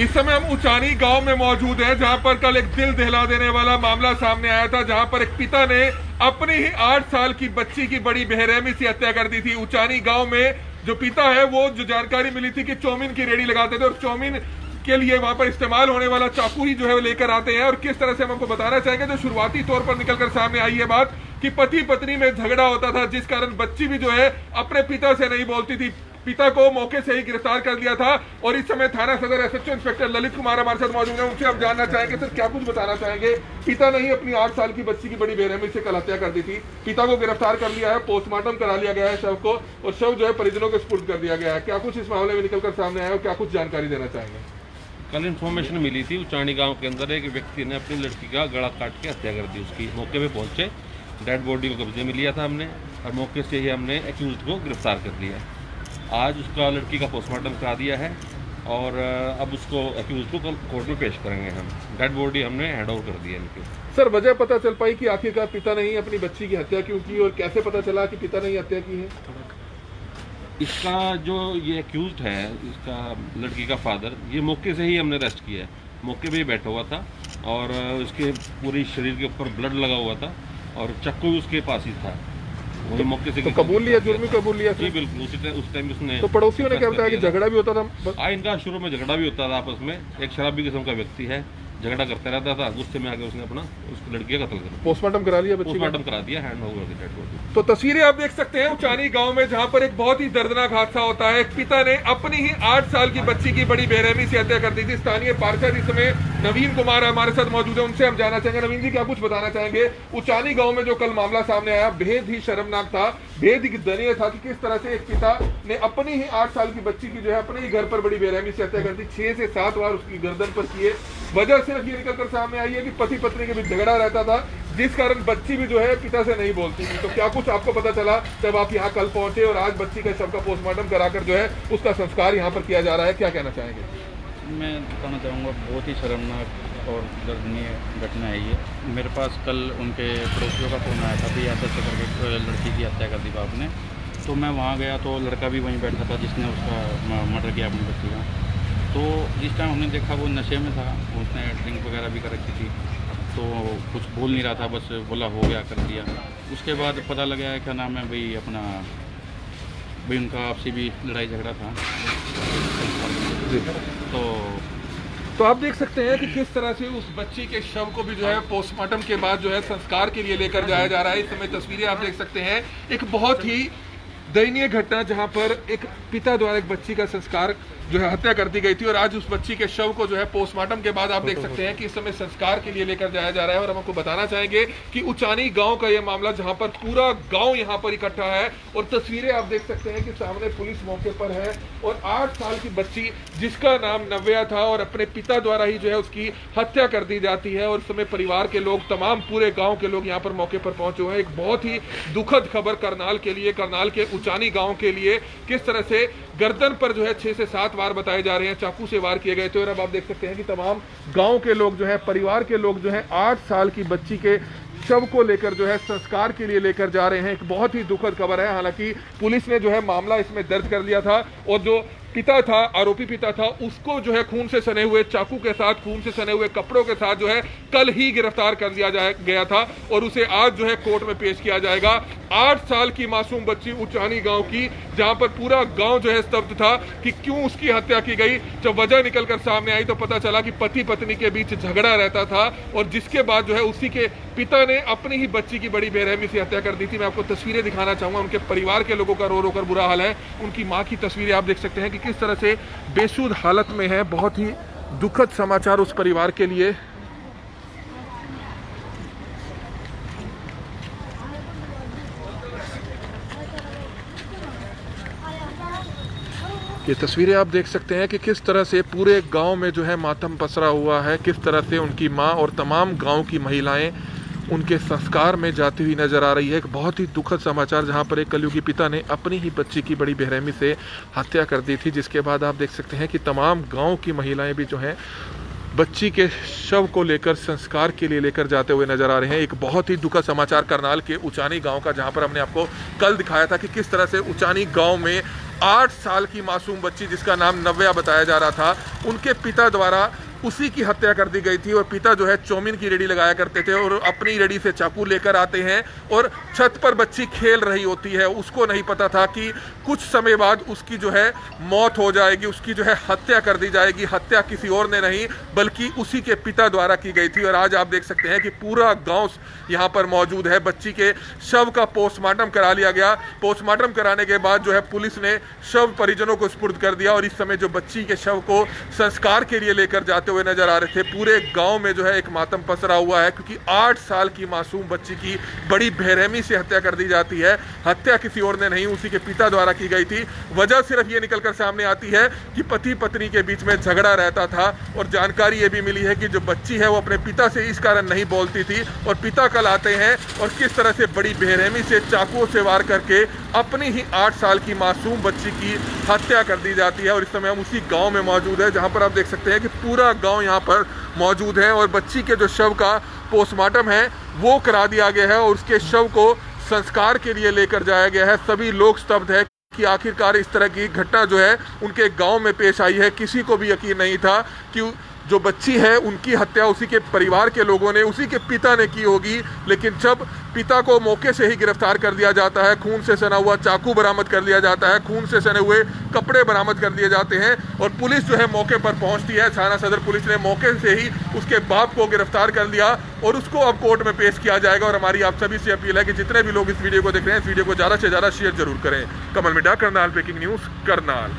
इस समय हम उचानी गांव में मौजूद हैं, जहां पर कल एक दिल दहला देने वाला मामला सामने आया था, जहां पर एक पिता ने अपनी ही 8 साल की बच्ची की बड़ी बेरहमी से हत्या कर दी थी। उचानी गांव में जो पिता है, वो जो जानकारी मिली थी कि चौमिन की रेडी लगाते थे और चौमिन के लिए वहां पर इस्तेमाल होने वाला चाकू ही जो है वो लेकर आते हैं। और किस तरह से हम आपको बताना चाहेंगे, जो शुरुआती तौर पर निकलकर सामने आई है बात कि पति पत्नी में झगड़ा होता था, जिस कारण बच्ची भी जो है अपने पिता से नहीं बोलती थी। पिता को मौके से ही गिरफ्तार कर लिया था और इस समय थाना सदर एसएचओ इंस्पेक्टर ललित कुमार हमारे साथ मौजूद हैं। उनसे हम जानना चाहेंगे, सर क्या कुछ बताना चाहेंगे। पिता ने ही अपनी 8 साल की बच्ची की बड़ी बेरहमी से कल हत्या कर दी थी। पिता को गिरफ्तार कर लिया है, पोस्टमार्टम करा लिया गया है शव को, और शव जो है परिजनों के सुपुर्द कर दिया गया है। क्या कुछ इस मामले में निकलकर सामने आया और क्या कुछ जानकारी देना चाहेंगे। कल इन्फॉर्मेशन मिली थी, उचानी गांव के अंदर एक व्यक्ति ने अपनी लड़की का गला काट के हत्या कर दी। उसकी मौके पे पहुंचे, डेड बॉडी को कब्जे में लिया था हमने और मौके से ही हमने एक्यूज्ड को गिरफ्तार कर लिया। आज उसका लड़की का पोस्टमार्टम करा दिया है और अब उसको एक्यूज्ड को कल कोर्ट में पेश करेंगे हम। डेड बॉडी हमने हैंड ओवर कर दी है इनकी। सर वजह पता चल पाई कि आखिरकार पिता ने ही अपनी बच्ची की हत्या क्यों की और कैसे पता चला कि पिता ने ही हत्या की है। इसका जो ये एक्यूज्ड है, इसका लड़की का फादर, ये मौके से ही हमने अरेस्ट किया है। मौके पे ही बैठा हुआ था और उसके पूरी शरीर के ऊपर ब्लड लगा हुआ था और चाकू भी उसके पास ही था। वही मौके से तो कबूल लिया, जुर्म कबूल लिया। जी बिल्कुल, उस टाइम उसने। तो पड़ोसियों ने क्या बताया कि झगड़ा भी होता था। इनका शुरू में झगड़ा भी होता था आपस में। एक शराबी किस्म का व्यक्ति है, झगड़ा करता रहता था। गुस्से में आके उसने अपना उस लड़की का कत्ल कर दिया। पोस्टमार्टम करा लिया, पोस्टमार्टम करा दिया, हैंड ओवर कर दिया। तो तस्वीरें आप देख सकते हैं उचानी गांव में, जहां पर एक बहुत ही दर्दनाक हादसा होता है। एक पिता ने अपनी ही 8 साल की बच्ची की बड़ी बेरहमी से हत्या कर दी थी। स्थानीय पार्षद इस समय नवीन कुमार हमारे साथ मौजूद है, उनसे हम जानना चाहेंगे। नवीन जी, क्या कुछ बताना चाहेंगे। उचानी गांव में जो कल मामला सामने आया, बेहद ही शर्मनाक था, बेहद ही दयनीय था कि किस तरह से एक पिता ने अपनी ही 8 साल की बच्ची की जो है अपने ही घर पर बड़ी बेरहमी से हत्या कर दी। 6 से 7 बार उसकी गर्दन पर किए। वजह सिर्फ ये निकलकर सामने आई है कि पति पत्नी के बीच झगड़ा रहता था, जिस कारण बच्ची भी जो है पिता से नहीं बोलती थी। तो क्या कुछ आपको पता चला जब आप यहाँ कल पहुंचे और आज बच्ची का शव का पोस्टमार्टम कराकर जो है उसका संस्कार यहाँ पर किया जा रहा है, क्या कहना चाहेंगे। मैं बताना चाहूँगा, बहुत ही शर्मनाक और दर्दनीय घटना है ये। मेरे पास कल उनके पड़ोसियों का फ़ोन आया था, भी ऐसा करके लड़की की हत्या कर दी बाप ने। तो मैं वहाँ गया तो लड़का भी वहीं बैठा था जिसने उसका मर्डर किया अपनी बच्ची का। तो जिस टाइम हमने देखा वो नशे में था, उसने ड्रिंक वगैरह भी कर रखी थी, तो कुछ बोल नहीं रहा था, बस बोला हो गया कर दिया। उसके बाद पता लगा क्या नाम है भाई अपना, भाई उनका आपसी भी लड़ाई झगड़ा था। तो आप देख सकते हैं कि किस तरह से उस बच्ची के शव को भी जो है पोस्टमार्टम के बाद जो है संस्कार के लिए लेकर जाया जा रहा है। इस समय तस्वीरें आप देख सकते हैं, एक बहुत ही दयनीय घटना जहां पर एक पिता द्वारा एक बच्ची का संस्कार जो है हत्या कर दी गई थी और आज उस बच्ची के शव को जो है पोस्टमार्टम के बाद आप देख सकते हैं कि इस समय संस्कार के लिए लेकर जाया जा रहा है। और हम आपको बताना चाहेंगे कि उचानी गांव का यह मामला, जहां पर पूरा गांव यहां पर इकट्ठा है और तस्वीरें आप देख सकते हैं कि सामने पुलिस मौके पर है और 8 साल की बच्ची जिसका नाम नव्या था और अपने पिता द्वारा ही जो है उसकी हत्या कर दी जाती है। और उस समय परिवार के लोग, तमाम पूरे गाँव के लोग यहाँ पर मौके पर पहुंचे हुए हैं। एक बहुत ही दुखद खबर करनाल के लिए, करनाल के उचानी गाँव के लिए, किस तरह से गर्दन पर जो है 6 से 7 वार बताए जा रहे हैं चाकू से वार किए गए थे। और अब आप देख सकते हैं कि तमाम गांव के लोग जो है, परिवार के लोग जो है 8 साल की बच्ची के शव को लेकर जो है संस्कार के लिए लेकर जा रहे हैं। एक बहुत ही दुखद खबर है। हालांकि पुलिस ने जो है मामला इसमें दर्ज कर लिया था और जो पिता था, आरोपी पिता था, उसको जो है खून से सने हुए चाकू के साथ, खून से सने हुए कपड़ों के साथ जो है कल ही गिरफ्तार कर लिया गया था और उसे आज जो है कोर्ट में पेश किया जाएगा। 8 साल की मासूम बच्ची उचानी गांव की, जहां पर पूरा गांव जो है स्तब्ध था कि क्यों उसकी हत्या की गई। जब वजह निकलकर सामने आई तो पता चला कि पति पत्नी के बीच झगड़ा रहता था और जिसके बाद जो है उसी के पिता ने अपनी ही बच्ची की बड़ी बेरहमी से हत्या कर दी थी। मैं आपको तस्वीरें दिखाना चाहूंगा, उनके परिवार के लोगों का रो रो कर बुरा हाल है। उनकी माँ की तस्वीरें आप देख सकते हैं कि किस तरह से बेसुध हालत में है। बहुत ही दुखद समाचार उस परिवार के लिए। ये तस्वीरें आप देख सकते हैं कि किस तरह से पूरे गांव में जो है मातम पसरा हुआ है, किस तरह से उनकी मां और तमाम गांव की महिलाएं उनके संस्कार में जाती हुई नजर आ रही है। एक बहुत ही दुखद समाचार, जहां पर एक कलयुगी पिता ने अपनी ही बच्ची की बड़ी बेरहमी से हत्या कर दी थी, जिसके बाद आप देख सकते हैं कि तमाम गांव की महिलाएं भी जो हैं बच्ची के शव को लेकर संस्कार के लिए लेकर जाते हुए नजर आ रहे हैं। एक बहुत ही दुखद समाचार करनाल के उचानी गांव का, जहां पर हमने आपको कल दिखाया था कि किस तरह से उचानी गांव में 8 साल की मासूम बच्ची जिसका नाम नव्या बताया जा रहा था, उनके पिता द्वारा उसी की हत्या कर दी गई थी। और पिता जो है चौमिन की रेडी लगाया करते थे और अपनी रेडी से चाकू लेकर आते हैं और छत पर बच्ची खेल रही होती है। उसको नहीं पता था कि कुछ समय बाद उसकी जो है मौत हो जाएगी, उसकी जो है हत्या कर दी जाएगी। हत्या किसी और ने नहीं बल्कि उसी के पिता द्वारा की गई थी। और आज आप देख सकते हैं कि पूरा गांव यहाँ पर मौजूद है। बच्ची के शव का पोस्टमार्टम करा लिया गया। पोस्टमार्टम कराने के बाद जो है पुलिस ने शव परिजनों को सुपुर्द कर दिया और इस समय जो बच्ची के शव को संस्कार के लिए लेकर जाते हुए नजर आ रहे थे, पूरे गांव में जो है एक मातम पसरा हुआ है, क्योंकि 8 साल की मासूम बच्ची की बड़ी बेरहमी से हत्या कर दी जाती है। हत्या किसी और ने नहीं, उसी के पिता द्वारा की गई थी। वजह सिर्फ ये निकलकर सामने आती है कि पति पत्नी के बीच में झगड़ा रहता था। और जानकारी ये भी मिली है कि जो बच्ची है वो अपने पिता से इस कारण नहीं बोलती थी और पिता कल आते हैं और किस तरह से बड़ी बेरहमी से चाकुओं से वार करके अपनी ही 8 साल की मासूम बच्ची की हत्या कर दी जाती है। और इस समय हम उसी गांव में मौजूद है, जहां पर आप देख सकते हैं कि पूरा गांव यहां पर मौजूद है और बच्ची के जो शव का पोस्टमार्टम है वो करा दिया गया है और उसके शव को संस्कार के लिए लेकर जाया गया है। सभी लोग स्तब्ध है कि आखिरकार इस तरह की घटना जो है उनके गांव में पेश आई है। किसी को भी यकीन नहीं था कि जो बच्ची है उनकी हत्या उसी के परिवार के लोगों ने, उसी के पिता ने की होगी। लेकिन जब पिता को मौके से ही गिरफ्तार कर दिया जाता है, खून से सना हुआ चाकू बरामद कर लिया जाता है, खून से सने हुए कपड़े बरामद कर दिए जाते हैं और पुलिस जो है मौके पर पहुंचती है। थाना सदर पुलिस ने मौके से ही उसके बाप को गिरफ्तार कर लिया और उसको अब कोर्ट में पेश किया जाएगा। और हमारी आप सभी से अपील है कि जितने भी लोग इस वीडियो को देख रहे हैं, इस वीडियो को ज़्यादा से ज़्यादा शेयर जरूर करें। कमल मिडा, करनाल ब्रेकिंग न्यूज़, करनाल।